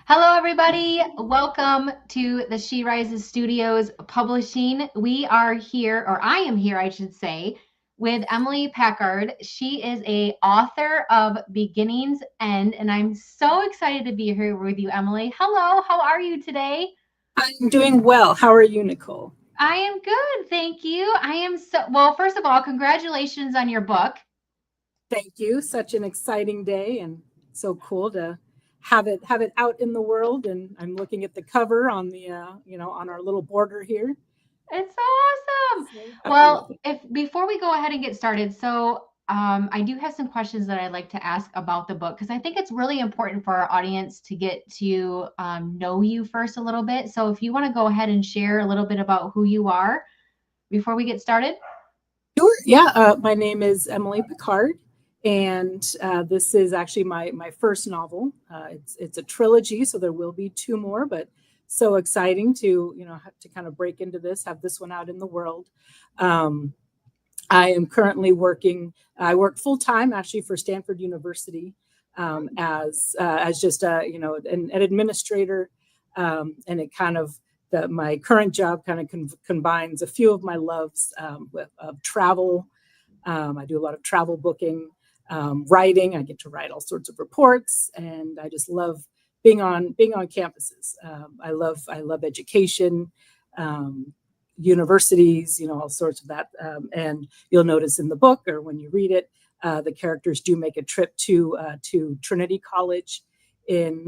Hello, everybody. Welcome to the She Rises Studios Publishing. We are here, or I am here, I should say, with Emily Pickard. She is a author of Beginning's End, and I'm so excited to be here with you, Emily. Hello, how are you today? I'm doing well. How are you, Nicole? I am good, thank you. I am so well. First of all, congratulations on your book. Thank you. Such an exciting day and so cool to have it out in the world. And I'm looking at the cover on the on our little border here. It's so awesome. So happy with Well, it. if before we go ahead and get started, I do have some questions that I'd like to ask about the book because I think it's really important for our audience to get to know you first a little bit. So if you want to go ahead and share a little bit about who you are before we get started. Sure. Yeah. My name is Emily Pickard, and this is actually my first novel. It's a trilogy, so there will be two more, but so exciting to have to kind of break into this, have this one out in the world. Um, I am currently working. I work full time actually for Stanford University as just an administrator, and it kind of my current job kind of combines a few of my loves with travel. I do a lot of travel booking, writing. I get to write all sorts of reports, and I just love being on campuses. I love education. Universities, all sorts of that. And you'll notice in the book or when you read it, the characters do make a trip to Trinity College in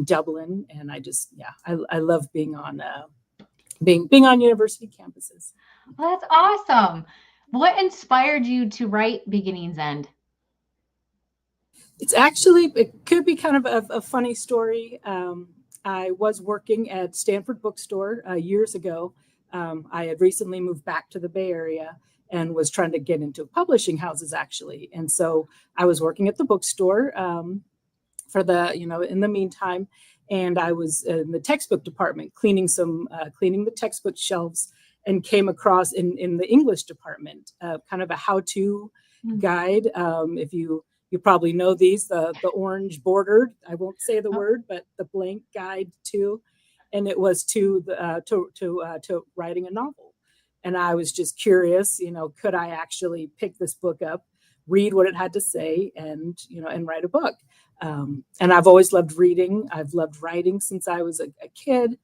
Dublin, and I love being on being on university campuses. Well, that's awesome. What inspired you to write Beginning's End? It could be kind of a funny story. I was working at Stanford Bookstore years ago. I had recently moved back to the Bay Area and was trying to get into publishing houses actually. And so I was working at the bookstore for in the meantime, and I was in the textbook department cleaning the textbook shelves, and came across in the English department kind of a how-to guide. If you probably know these, the orange bordered, I won't say the word, but the blank guide to, and it was to writing a novel. And I was just curious, could I actually pick this book up, read what it had to say, and write a book. And I've always loved reading. I've loved writing since I was a kid.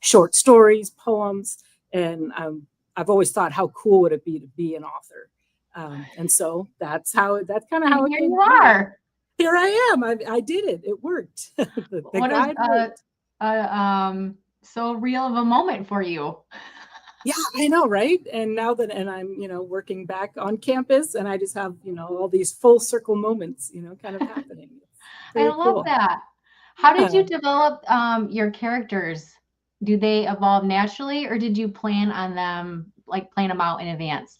Short stories, poems, and I've always thought, how cool would it be to be an author? And so that's kind of how it Here came. you are. Here I am. I did it. It worked. the guide worked. So real of a moment for you. Yeah, I know, right? And now that I'm working back on campus, and I just have all these full circle moments kind of happening. I love that. How did you develop your characters? Do they evolve naturally, or did you plan on them, like plan them out in advance?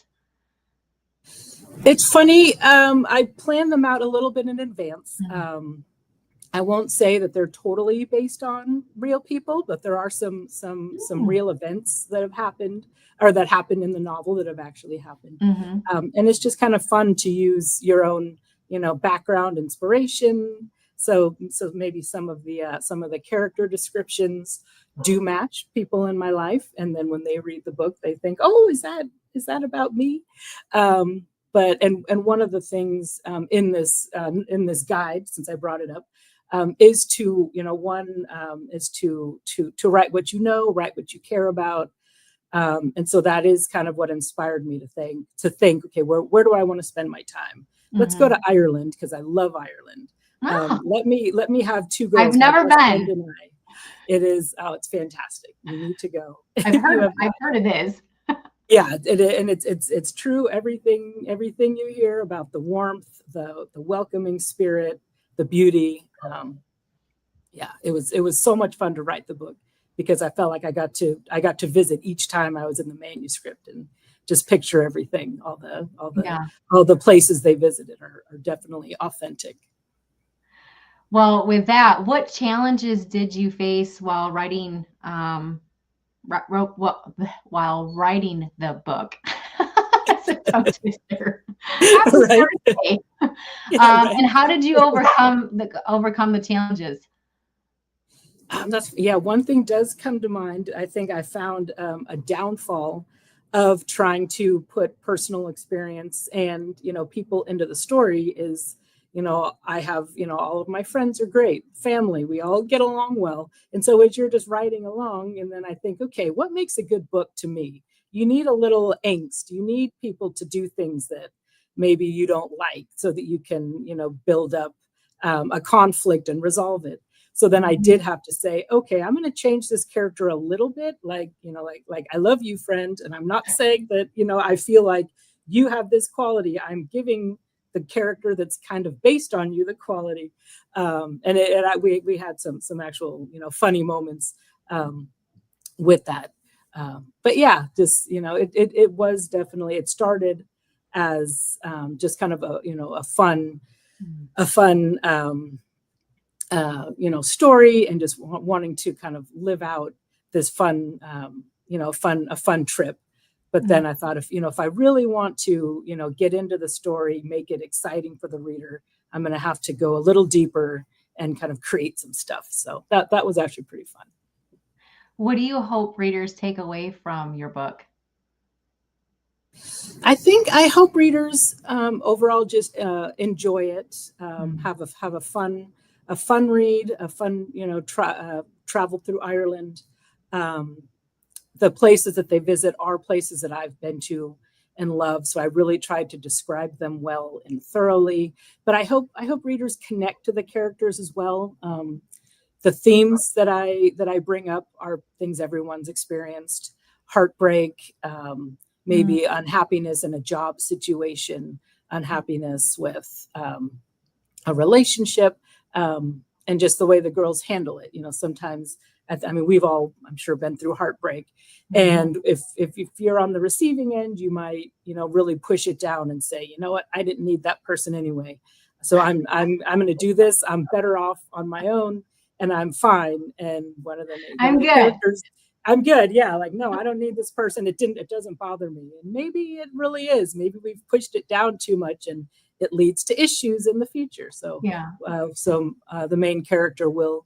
It's funny. I plan them out a little bit in advance. I won't say that they're totally based on real people, but there are some real events that have happened, or that happened in the novel, that have actually happened. And it's just kind of fun to use your own background inspiration. So maybe some of the character descriptions do match people in my life, and then when they read the book, they think, oh, is that about me? But one of the things in this guide, since I brought it up, is to write what write what you care about, and so that is kind of what inspired me to think, okay, where do I want to spend my time? Let's go to Ireland, because I love Ireland. Let me have two girls. I've never been. It's fantastic. You need to go. I've heard it is. Yeah, and it's true. Everything you hear about the warmth, the welcoming spirit, the beauty. It was so much fun to write the book, because I felt like I got to visit each time I was in the manuscript, and just picture everything. All the places they visited are definitely authentic. Well, with that, what challenges did you face while writing while writing the book? That's a tongue twister. Right. And how did you overcome the challenges? One thing does come to mind. I think I found a downfall of trying to put personal experience and, people into the story is, I have, all of my friends are great, family, we all get along well. And so as you're just writing along, and then I think, okay, what makes a good book to me? You need a little angst. You need people to do things that maybe you don't like so that you can, build up a conflict and resolve it. So then I did have to say, okay, I'm going to change this character a little bit. Like I love you, friend. And I'm not saying that, I feel like you have this quality. I'm giving the character that's kind of based on you the quality. We had some actual, funny moments with that. But yeah, just, it was definitely, it started as just kind of a fun story, and just wanting to kind of live out this fun, a fun trip. But then I thought, if I really want to, get into the story, make it exciting for the reader, I'm going to have to go a little deeper and kind of create some stuff. So that was actually pretty fun. What do you hope readers take away from your book? I hope readers overall just enjoy it, have a fun read, a fun travel through Ireland. The places that they visit are places that I've been to and love, so I really tried to describe them well and thoroughly. But I hope readers connect to the characters as well. The themes that I bring up are things everyone's experienced: heartbreak, maybe unhappiness in a job situation, unhappiness with a relationship, and just the way the girls handle it. Sometimes, we've all, I'm sure, been through heartbreak. And if you're on the receiving end, you might, really push it down and say, you know what, I didn't need that person anyway. So I'm going to do this. I'm better off on my own, and I'm fine. And one of the characters, I'm good. Yeah. Like, no, I don't need this person. It doesn't bother me. And maybe it really is. Maybe we've pushed it down too much and it leads to issues in the future. So, the main character will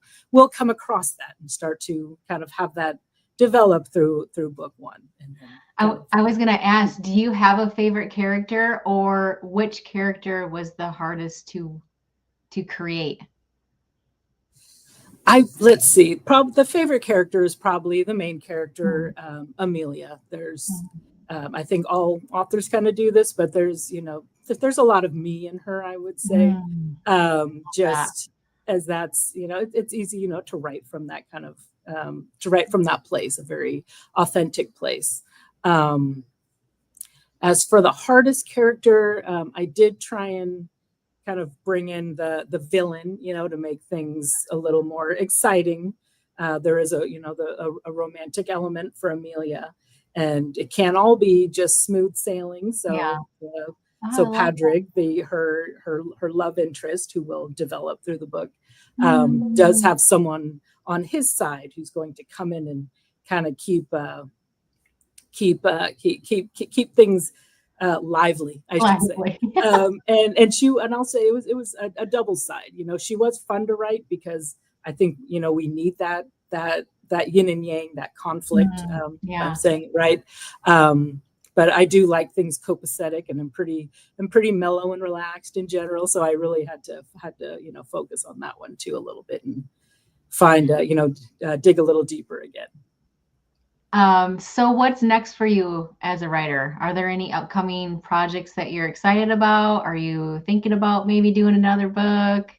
come across that and start to kind of have that develop through book one. And then I was going to ask, do you have a favorite character, or which character was the hardest to create? Let's see. Probably the favorite character is probably the main character, Amelia. There's, I think all authors kind of do this, but there's a lot of me in her, I would say. Just as that's, it's easy, to write from that kind of, to write from that place, a very authentic place. As for the hardest character, I did try and kind of bring in the villain, to make things a little more exciting. There is a romantic element for Amelia, and it can't all be just smooth sailing. So, so Padraig, her love interest, who will develop through the book, does have someone on his side who's going to come in and kind of keep things lively, I should say. And I'll say it was a double side. She was fun to write because I think, we need that yin and yang, that conflict. I'm saying it right. But I do like things copacetic, and I'm pretty mellow and relaxed in general. So I really had to focus on that one too a little bit and find dig a little deeper again. So what's next for you as a writer? Are there any upcoming projects that you're excited about? Are you thinking about maybe doing another book?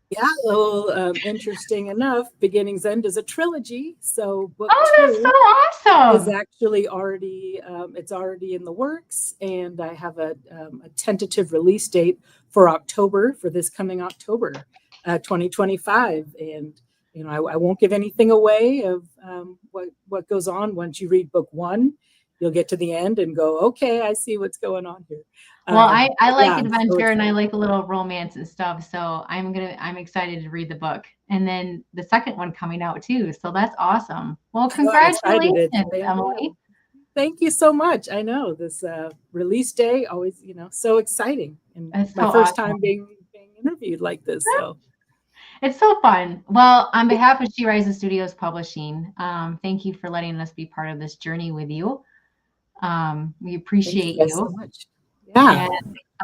Yeah, well, interesting enough, Beginnings End is a trilogy. So book that's so awesome. is actually already, it's already in the works, and I have a tentative release date for October, for this coming October, 2025. And I won't give anything away of what goes on. Once you read book one, you'll get to the end and go, okay, I see what's going on here. Well, I like adventure, and I like a little romance and stuff. So I'm excited to read the book, and then the second one coming out too. So that's awesome. Well, congratulations, Emily. Thank you so much. I know this release day always, so exciting, and that's my so first awesome. time being interviewed like this. So. It's so fun. Well, on behalf of She Rises Studios Publishing, thank you for letting us be part of this journey with you. We Thank you appreciate guys so you. much. Yeah.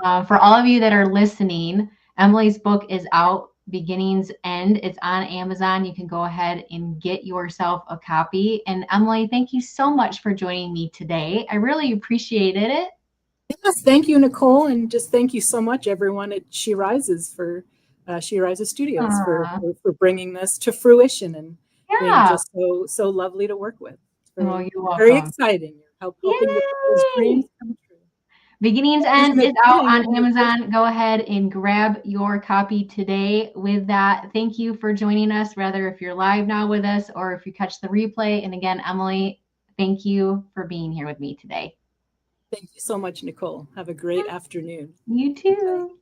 And for all of you that are listening, Emily's book is out, Beginnings End. It's on Amazon. You can go ahead and get yourself a copy. And Emily, thank you so much for joining me today. I really appreciated it. Yes, thank you, Nicole, and just thank you so much, everyone at She Rises for She Rises Studios for bringing this to fruition and being Yeah. just so lovely to work with. It's Well, very you're very welcome. exciting. You're helping those Yay! dreams come true. Beginnings Isn't End it is out fitting? on Amazon. Go ahead and grab your copy today. With that, thank you for joining us, whether if you're live now with us or if you catch the replay. And again, Emily, thank you for being here with me today. Thank you so much, Nicole. Have a great afternoon. You too.